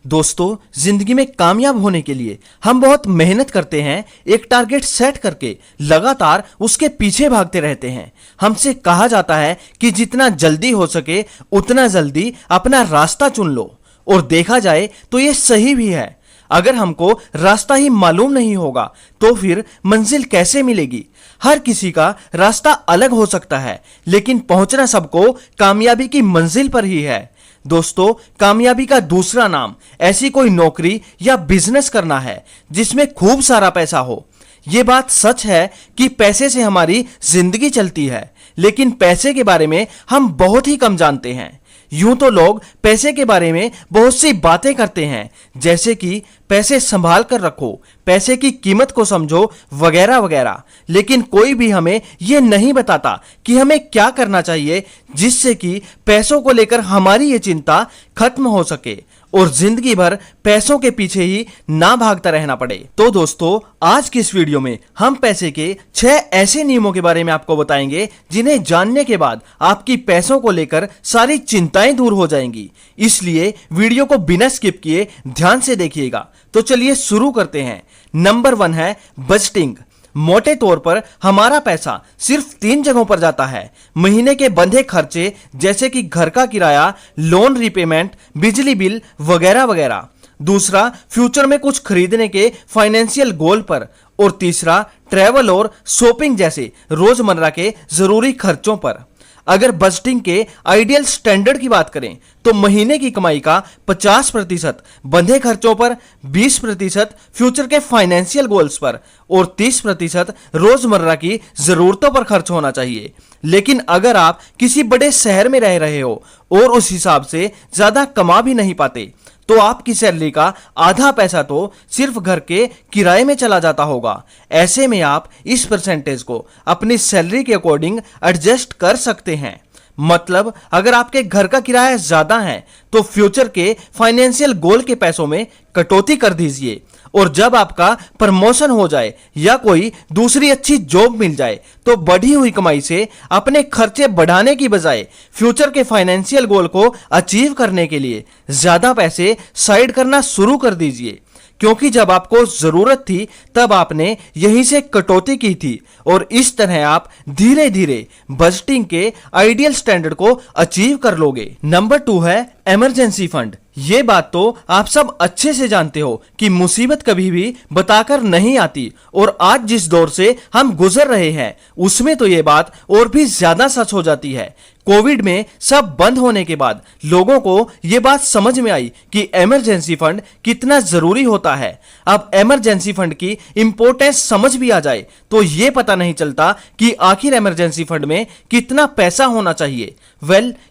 दोस्तों, जिंदगी में कामयाब होने के लिए हम बहुत मेहनत करते हैं, एक टारगेट सेट करके लगातार उसके पीछे भागते रहते हैं। हमसे कहा जाता है कि जितना जल्दी हो सके उतना जल्दी अपना रास्ता चुन लो, और देखा जाए तो ये सही भी है। अगर हमको रास्ता ही मालूम नहीं होगा तो फिर मंजिल कैसे मिलेगी। हर किसी का रास्ता अलग हो सकता है, लेकिन पहुंचना सबको कामयाबी की मंजिल पर ही है। दोस्तों, कामयाबी का दूसरा नाम ऐसी कोई नौकरी या बिजनेस करना है जिसमें खूब सारा पैसा हो। यह बात सच है कि पैसे से हमारी जिंदगी चलती है, लेकिन पैसे के बारे में हम बहुत ही कम जानते हैं। यूं तो लोग पैसे के बारे में बहुत सी बातें करते हैं, जैसे कि पैसे संभाल कर रखो, पैसे की कीमत को समझो, वगैरह वगैरह। लेकिन कोई भी हमें यह नहीं बताता कि हमें क्या करना चाहिए जिससे कि पैसों को लेकर हमारी ये चिंता खत्म हो सके और जिंदगी भर पैसों के पीछे ही ना भागता रहना पड़े। तो दोस्तों, आज की इस वीडियो में हम पैसे के 6 ऐसे नियमों के बारे में आपको बताएंगे जिन्हें जानने के बाद आपकी पैसों को लेकर सारी चिंताएं दूर हो जाएंगी। इसलिए वीडियो को बिना स्किप किए ध्यान से देखिएगा। तो चलिए शुरू करते हैं। नंबर 1 है बजटिंग। मोटे तौर पर हमारा पैसा सिर्फ 3 जगहों पर जाता है। महीने के बंधे खर्चे जैसे कि घर का किराया, लोन रीपेमेंट, बिजली बिल वगैरह वगैरह। दूसरा, फ्यूचर में कुछ खरीदने के फाइनेंशियल गोल पर। और तीसरा, ट्रैवल और शॉपिंग जैसे रोजमर्रा के जरूरी खर्चों पर। अगर बजटिंग के आइडियल स्टैंडर्ड की बात करें तो महीने की कमाई का 50% बंधे खर्चों पर, 20% फ्यूचर के फाइनेंशियल गोल्स पर और 30% रोजमर्रा की जरूरतों पर खर्च होना चाहिए। लेकिन अगर आप किसी बड़े शहर में रह रहे हो और उस हिसाब से ज्यादा कमा भी नहीं पाते तो आपकी सैलरी का आधा पैसा तो सिर्फ घर के किराए में चला जाता होगा। ऐसे में आप इस परसेंटेज को अपनी सैलरी के अकॉर्डिंग एडजस्ट कर सकते हैं। मतलब अगर आपके घर का किराया ज्यादा है तो फ्यूचर के फाइनेंशियल गोल के पैसों में कटौती कर दीजिए, और जब आपका प्रमोशन हो जाए या कोई दूसरी अच्छी जॉब मिल जाए तो बढ़ी हुई कमाई से अपने खर्चे बढ़ाने की बजाय फ्यूचर के फाइनेंशियल गोल को अचीव करने के लिए ज्यादा पैसे साइड करना शुरू कर दीजिए। क्योंकि जब आपको जरूरत थी तब आपने यहीं से कटौती की थी, और इस तरह आप धीरे धीरे बजटिंग के आइडियल स्टैंडर्ड को अचीव कर लोगे। नंबर 2 है इमरजेंसी फंड। ये बात तो आप सब अच्छे से जानते हो कि मुसीबत कभी भी बताकर नहीं आती, और आज जिस दौर से हम गुजर रहे हैं उसमें तो ये बात और भी ज्यादा सच हो जाती है। कोविड में सब बंद होने के बाद लोगों को यह बात समझ में आई कि इमरजेंसी फंड कितना जरूरी होता है। अब इमरजेंसी फंड की इंपॉर्टेंस समझ भी आ जाए तो यह पता नहीं चलता कि आखिर इमरजेंसी फंड में कितना पैसा होना चाहिए।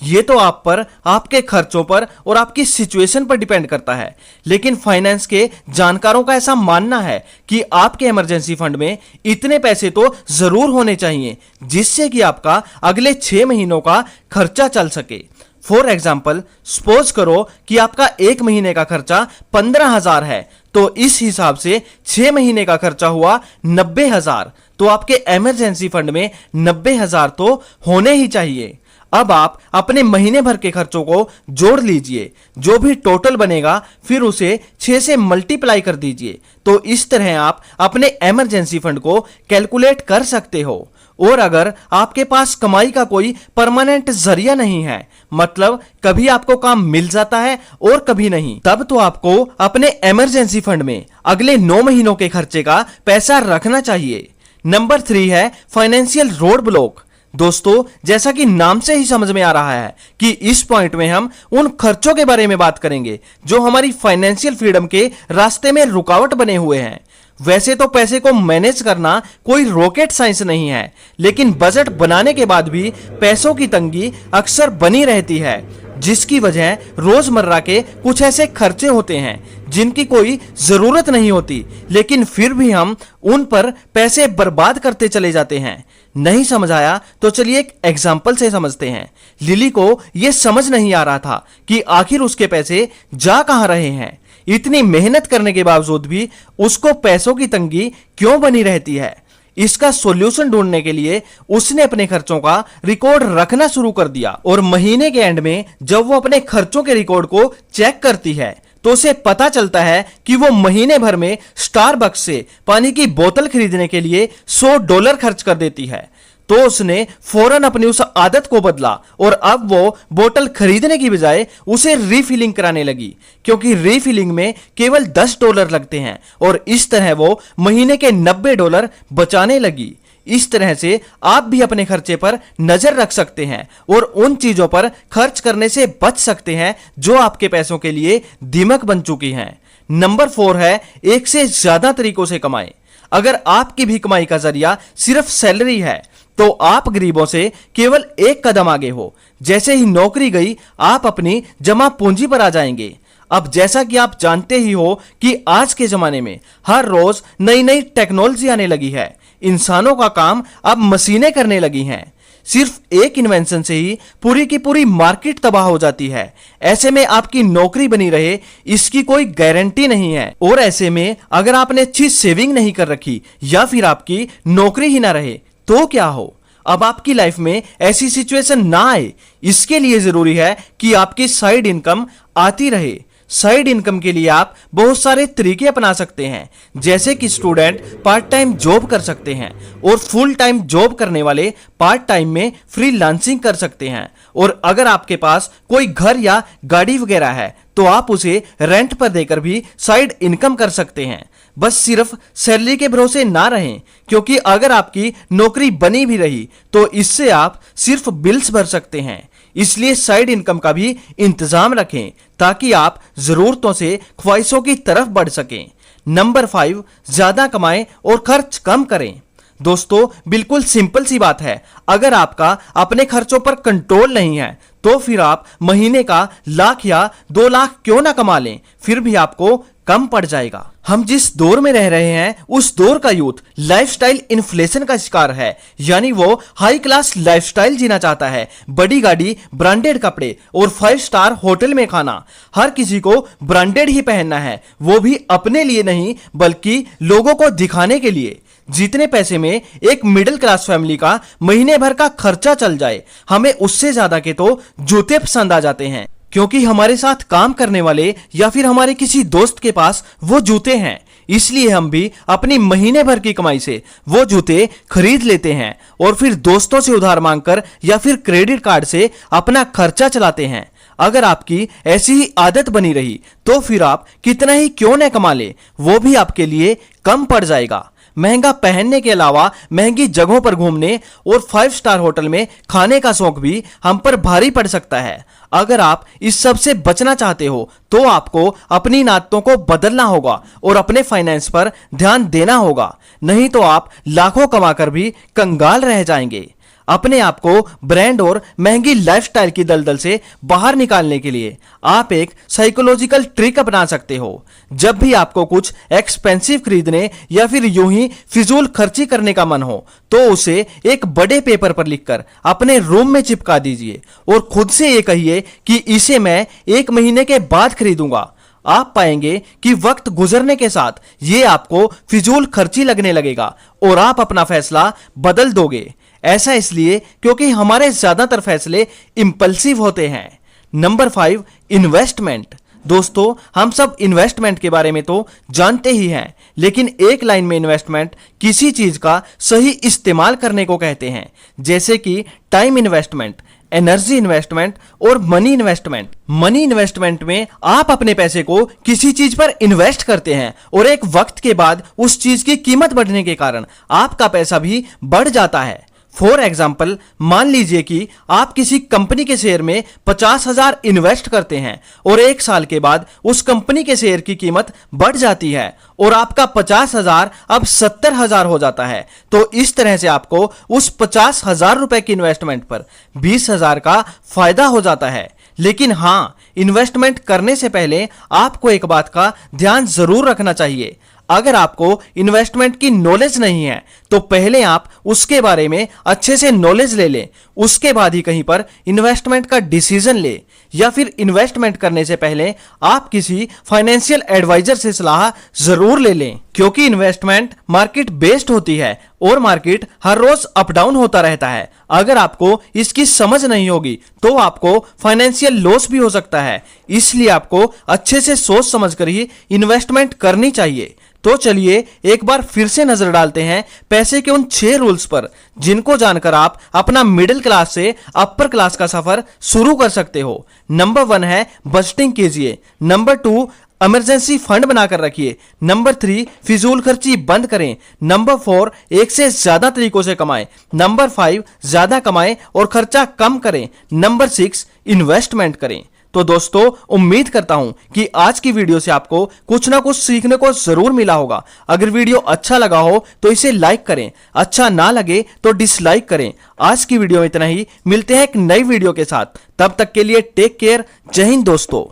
ये तो आप पर, आपके खर्चों पर और आपकी सिचुएशन पर डिपेंड करता है। लेकिन फाइनेंस के जानकारों का ऐसा मानना है कि आपके इमरजेंसी फंड में इतने पैसे तो जरूर होने चाहिए जिससे कि आपका अगले 6 महीनों का खर्चा चल सके। फॉर एग्जाम्पल, सपोज करो कि आपका 1 महीने का खर्चा 15,000 है, तो इस हिसाब से 6 महीने का खर्चा हुआ 90,000। तो आपके इमरजेंसी फंड में 90,000 तो होने ही चाहिए। अब आप अपने महीने भर के खर्चों को जोड़ लीजिए, जो भी टोटल बनेगा फिर उसे 6 से मल्टीप्लाई कर दीजिए। तो इस तरह आप अपने इमरजेंसी फंड को कैलकुलेट कर सकते हो। और अगर आपके पास कमाई का कोई परमानेंट जरिया नहीं है, मतलब कभी आपको काम मिल जाता है और कभी नहीं, तब तो आपको अपने इमरजेंसी फंड में अगले 9 महीनों के खर्चे का पैसा रखना चाहिए। नंबर 3 है फाइनेंशियल रोड ब्लॉक। दोस्तों, जैसा कि नाम से ही समझ में आ रहा है कि इस पॉइंट में हम उन खर्चों के बारे में बात करेंगे जो हमारी फाइनेंशियल फ्रीडम के रास्ते में रुकावट बने हुए हैं। वैसे तो पैसे को मैनेज करना कोई रॉकेट साइंस नहीं है, लेकिन बजट बनाने के बाद भी पैसों की तंगी अक्सर बनी रहती है, जिसकी वजह रोजमर्रा के कुछ ऐसे खर्चे होते हैं जिनकी कोई जरूरत नहीं होती, लेकिन फिर भी हम उन पर पैसे बर्बाद करते चले जाते हैं। नहीं समझ आया तो चलिए एक एग्जाम्पल से समझते हैं। लिली को यह समझ नहीं आ रहा था कि आखिर उसके पैसे जा कहां रहे हैं। इतनी मेहनत करने के बावजूद भी उसको पैसों की तंगी क्यों बनी रहती है। इसका सॉल्यूशन ढूंढने के लिए उसने अपने खर्चों का रिकॉर्ड रखना शुरू कर दिया, और महीने के एंड में जब वो अपने खर्चों के रिकॉर्ड को चेक करती है तो उसे पता चलता है कि वो महीने भर में स्टारबक्स से पानी की बोतल खरीदने के लिए $100 खर्च कर देती है। तो उसने फौरन अपनी उस आदत को बदला और अब वो बोतल खरीदने की बजाय उसे रीफिलिंग कराने लगी, क्योंकि रीफिलिंग में केवल $10 लगते हैं और इस तरह वो महीने के $90 बचाने लगी। इस तरह से आप भी अपने खर्चे पर नजर रख सकते हैं और उन चीजों पर खर्च करने से बच सकते हैं जो आपके पैसों के लिए दीमक बन चुकी हैं। नंबर 4 है, एक से ज्यादा तरीकों से कमाएं। अगर आपकी भी कमाई का जरिया सिर्फ सैलरी है तो आप गरीबों से केवल एक कदम आगे हो। जैसे ही नौकरी गई आप अपनी जमा पूंजी पर आ जाएंगे। अब जैसा कि आप जानते ही हो कि आज के जमाने में हर रोज नई नई टेक्नोलॉजी आने लगी है। इंसानों का काम अब मशीनें करने लगी हैं। सिर्फ एक इन्वेंशन से ही पूरी की पूरी मार्केट तबाह हो जाती है। ऐसे में आपकी नौकरी बनी रहे इसकी कोई गारंटी नहीं है। और ऐसे में अगर आपने अच्छी सेविंग नहीं कर रखी या फिर आपकी नौकरी ही ना रहे तो क्या हो। अब आपकी लाइफ में ऐसी सिचुएशन ना आए, इसके लिए जरूरी है कि आपकी साइड इनकम आती रहे। साइड इनकम के लिए आप बहुत सारे तरीके अपना सकते हैं, जैसे कि स्टूडेंट पार्ट टाइम जॉब कर सकते हैं और फुल टाइम जॉब करने वाले पार्ट टाइम में फ्रीलांसिंग कर सकते हैं। और अगर आपके पास कोई घर या गाड़ी वगैरह है तो आप उसे रेंट पर देकर भी साइड इनकम कर सकते हैं। बस सिर्फ सैलरी के भरोसे ना रहें, क्योंकि अगर आपकी नौकरी बनी भी रही तो इससे आप सिर्फ बिल्स भर सकते हैं। इसलिए साइड इनकम का भी इंतजाम रखें ताकि आप जरूरतों से ख्वाहिशों की तरफ बढ़ सकें। नंबर 5, ज्यादा कमाएं और खर्च कम करें। दोस्तों, बिल्कुल सिंपल सी बात है। अगर आपका अपने खर्चों पर कंट्रोल नहीं है तो फिर आप महीने का $1,00,000 या $2,00,000 क्यों ना कमा लें, फिर भी आपको कम पड़ जाएगा। हम जिस दौर में रह रहे हैं उस दौर का यूथ लाइफस्टाइल इन्फ्लेशन का शिकार है। यानी वो हाई क्लास लाइफस्टाइल जीना चाहता है। बड़ी गाड़ी, ब्रांडेड कपड़े और 5 स्टार होटल में खाना। हर किसी को ब्रांडेड ही पहनना है, वो भी अपने लिए नहीं बल्कि लोगों को दिखाने के लिए। जितने पैसे में एक मिडिल क्लास फैमिली का महीने भर का खर्चा चल जाए, हमें उससे ज्यादा के तो जूते पसंद आ जाते हैं, क्योंकि हमारे साथ काम करने वाले या फिर हमारे किसी दोस्त के पास वो जूते हैं। इसलिए हम भी अपनी महीने भर की कमाई से वो जूते खरीद लेते हैं और फिर दोस्तों से उधार मांगकर या फिर क्रेडिट कार्ड से अपना खर्चा चलाते हैं। अगर आपकी ऐसी ही आदत बनी रही तो फिर आप कितना ही क्यों न कमा ले, वो भी आपके लिए कम पड़ जाएगा। महंगा पहनने के अलावा महंगी जगहों पर घूमने और 5 स्टार होटल में खाने का शौक भी हम पर भारी पड़ सकता है। अगर आप इस सब से बचना चाहते हो तो आपको अपनी आदतों को बदलना होगा और अपने फाइनेंस पर ध्यान देना होगा, नहीं तो आप लाखों कमाकर भी कंगाल रह जाएंगे। अपने आप को ब्रांड और महंगी लाइफस्टाइल की दलदल से बाहर निकालने के लिए आप एक साइकोलॉजिकल ट्रिक अपना सकते हो। जब भी आपको कुछ एक्सपेंसिव खरीदने या फिर यूं ही फिजूल खर्ची करने का मन हो तो उसे एक बड़े पेपर पर लिखकर अपने रूम में चिपका दीजिए और खुद से ये कहिए कि इसे मैं 1 महीने के बाद खरीदूंगा। आप पाएंगे कि वक्त गुजरने के साथ ये आपको फिजूल खर्ची लगने लगेगा और आप अपना फैसला बदल दोगे। ऐसा इसलिए क्योंकि हमारे ज्यादातर फैसले इंपल्सिव होते हैं। Number 5, investment. दोस्तों, हम सब इन्वेस्टमेंट के बारे में तो जानते ही हैं, लेकिन एक लाइन में इन्वेस्टमेंट किसी चीज का सही इस्तेमाल करने को कहते हैं, जैसे कि टाइम इन्वेस्टमेंट, एनर्जी इन्वेस्टमेंट और मनी इन्वेस्टमेंट। मनी इन्वेस्टमेंट में आप अपने पैसे को किसी चीज पर इन्वेस्ट करते हैं और एक वक्त के बाद उस चीज की कीमत बढ़ने के कारण आपका पैसा भी बढ़ जाता है। फॉर एग्जाम्पल, मान लीजिए कि आप किसी कंपनी के शेयर में 50,000 इन्वेस्ट करते हैं और 1 साल के बाद उस कंपनी के शेयर की कीमत बढ़ जाती है और आपका 50,000 अब 70,000 हो जाता है। तो इस तरह से आपको उस 50,000 रुपए की इन्वेस्टमेंट पर 20,000 का फायदा हो जाता है। लेकिन हाँ, इन्वेस्टमेंट करने से पहले आपको एक बात का ध्यान जरूर रखना चाहिए। अगर आपको इन्वेस्टमेंट की नॉलेज नहीं है तो पहले आप उसके बारे में अच्छे से नॉलेज ले लें, उसके बाद ही कहीं पर इन्वेस्टमेंट का डिसीजन ले। या फिर इन्वेस्टमेंट करने से पहले आप किसी फाइनेंशियल एडवाइजर से सलाह जरूर ले लें, क्योंकि इन्वेस्टमेंट मार्केट बेस्ड होती है और मार्केट हर रोज अप डाउन होता रहता है। अगर आपको इसकी समझ नहीं होगी तो आपको फाइनेंशियल लॉस भी हो सकता है, इसलिए आपको अच्छे से सोच समझकर ही इन्वेस्टमेंट करनी चाहिए। तो चलिए एक बार फिर से नजर डालते हैं पैसे के उन 6 रूल्स पर, जिनको जानकर आप अपना मिडिल क्लास से अपर क्लास का सफर शुरू कर सकते हो। नंबर 1 है बजटिंग कीजिए। नंबर 2 इमरजेंसी फंड बनाकर रखिए। नंबर 3 फिजूल खर्ची बंद करें। नंबर 4 एक से ज्यादा तरीकों से कमाएं। नंबर 5 ज्यादा कमाएं और खर्चा कम करें। नंबर 6 इन्वेस्टमेंट करें। तो दोस्तों, उम्मीद करता हूं कि आज की वीडियो से आपको कुछ ना कुछ सीखने को जरूर मिला होगा। अगर वीडियो अच्छा लगा हो तो इसे लाइक करें, अच्छा ना लगे तो डिसलाइक करें। आज की वीडियो में इतना ही, मिलते हैं एक नई वीडियो के साथ। तब तक के लिए टेक केयर। जय हिंद दोस्तों।